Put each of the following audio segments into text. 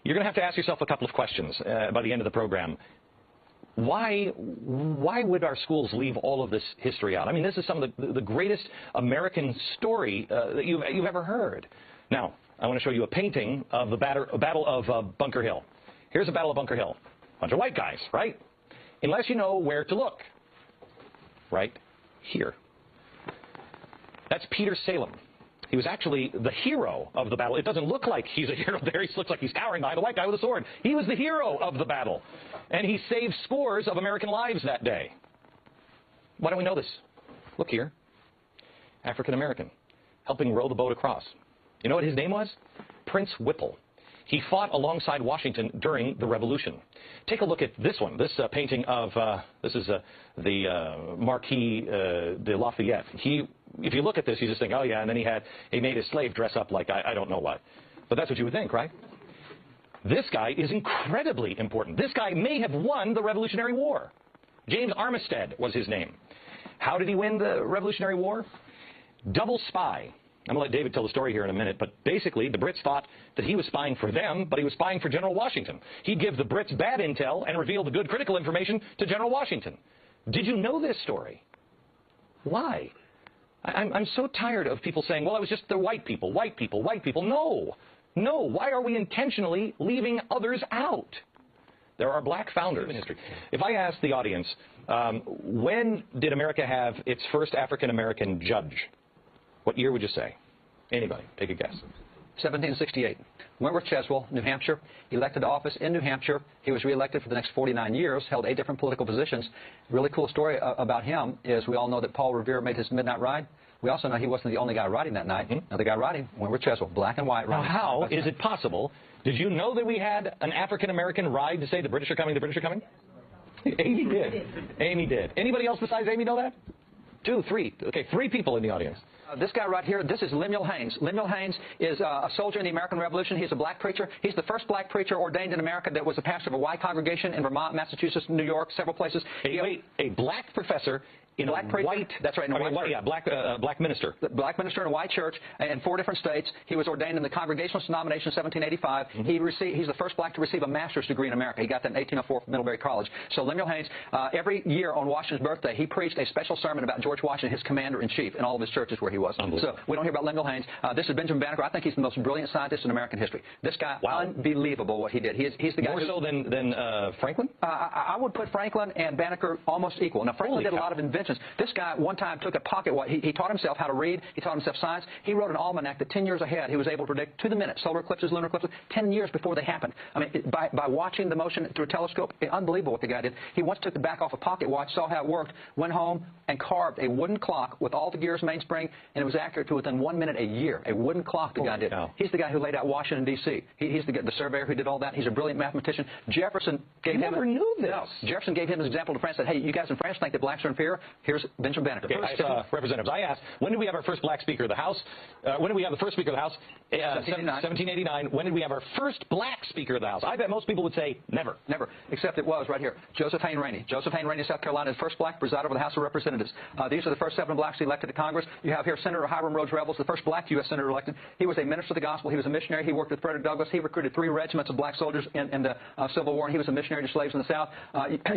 you're going to have to ask yourself a couple of questions by the end of the program. Why would our schools leave all of this history out? I mean, this is some of the greatest American story that you've ever heard. Now, I want to show you a painting of the Battle of Bunker Hill. Here's the Battle of Bunker Hill. Bunch of white guys, right? Unless you know where to look. Right here. That's Peter Salem. He was actually the hero of the battle. It doesn't look like he's a hero there. He looks like he's cowering behind a white guy with a sword. He was the hero of the battle. And he saved scores of American lives that day. Why don't we know this? Look here. African American. Helping row the boat across. You know what his name was? Prince Whipple. He fought alongside Washington during the Revolution. Take a look at this one. This painting of, this is the Marquis de Lafayette. If you look at this, you just think, oh yeah, and then he made his slave dress up like I don't know what. But that's what you would think, right? This guy is incredibly important. This guy may have won the Revolutionary War. James Armistead was his name. How did he win the Revolutionary War? Double spy. I'm going to let David tell the story here in a minute, but basically the Brits thought that he was spying for them, but he was spying for General Washington. He'd give the Brits bad intel and reveal the good critical information to General Washington. Did you know this story? Why? I'm so tired of people saying, well, it was just the white people, white people, white people. No. No. Why are we intentionally leaving others out? There are black founders in history. If I ask the audience, when did America have its first African-American judge? What year would you say? Anybody? Take a guess. 1768. Wentworth Cheswell, New Hampshire, elected to office in New Hampshire. He was reelected for the next 49 years, held 8 different political positions. Really cool story about him is we all know that Paul Revere made his midnight ride. We also know he wasn't the only guy riding that night. Now, the guy riding, Wentworth Cheswell, black and white. Now, how is it possible? Did you know that we had an African-American ride to say the British are coming, the British are coming? Amy did. Amy did. Anybody else besides Amy know that? 2, 3. Okay, 3 people in the audience. This guy right here, this is Lemuel Haynes. Lemuel Haynes is a soldier in the American Revolution. He's a black preacher. He's the first black preacher ordained in America that was a pastor of a white congregation in Vermont, Massachusetts, New York, several places. A black professor in a white... That's right, in a white church. Yeah, black minister. Black minister in a white church in 4 different states. He was ordained in the Congregationalist denomination in 1785. He's the first black to receive a master's degree in America. He got that in 1804 from Middlebury College. So Lemuel Haynes, every year on Washington's birthday, he preached a special sermon about George Washington, his commander-in-chief, in all of his churches where he was. So we don't hear about Lemuel Haynes. This is Benjamin Banneker. I think he's the most brilliant scientist in American history. This guy, unbelievable what he did. He's the guy more so than Franklin? I would put Franklin and Banneker almost equal. Now, Franklin did a lot of inventions. This guy one time took a pocket watch. He taught himself how to read. He taught himself science. He wrote an almanac that 10 years ahead he was able to predict to the minute solar eclipses, lunar eclipses, 10 years before they happened. I mean, by watching the motion through a telescope, unbelievable what the guy did. He once took the back off a pocket watch, saw how it worked, went home and carved a wooden clock with all the gears, mainspring, and it was accurate to within 1 minute a year. A wooden clock the guy did. He's the guy who laid out Washington, D.C. He's the surveyor who did all that. He's a brilliant mathematician. Jefferson gave him... never knew this. No. Jefferson gave him an example to France, said, hey, you guys in France think that blacks are inferior? Here's Benjamin Banneker. Okay, representatives, I asked, when did we have our first black Speaker of the House? When did we have the first Speaker of the House? 1789. When did we have our first black Speaker of the House? I bet most people would say never. Never, except it was right here. Joseph Hayne Rainey. Joseph Hayne Rainey, South Carolina, is the first black to preside over the House of Representatives. These are the first 7 blacks elected to Congress. You have here Senator Hiram Rhodes Revels, the first black U.S. Senator elected. He was a minister of the gospel. He was a missionary. He worked with Frederick Douglass. He recruited 3 regiments of black soldiers in the Civil War, and he was a missionary to slaves in the South.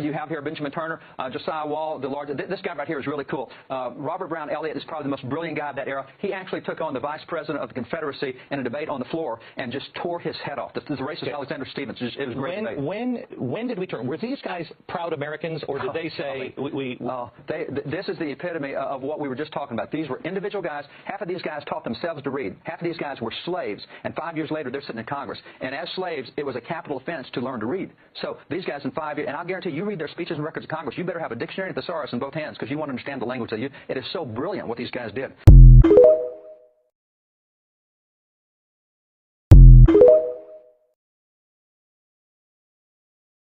You have here Benjamin Turner, Josiah Wall, the large. This guy right here is really cool. Robert Brown Elliott is probably the most brilliant guy of that era. He actually took on the vice president of the Confederacy in a debate on the floor and just tore his head off. The racist Alexander Stephens. It was a great debate. When did we turn? Were these guys proud Americans, or did they say this is the epitome of what we were just talking about. These were individual guys. Half of these guys taught themselves to read. Half of these guys were slaves, and 5 years later they're sitting in Congress. And as slaves, it was a capital offense to learn to read. So these guys in 5 years, and I'll guarantee you read their speeches and records of Congress, you better have a dictionary and a thesaurus in both hands because you want to understand the language they use. It is so brilliant what these guys did.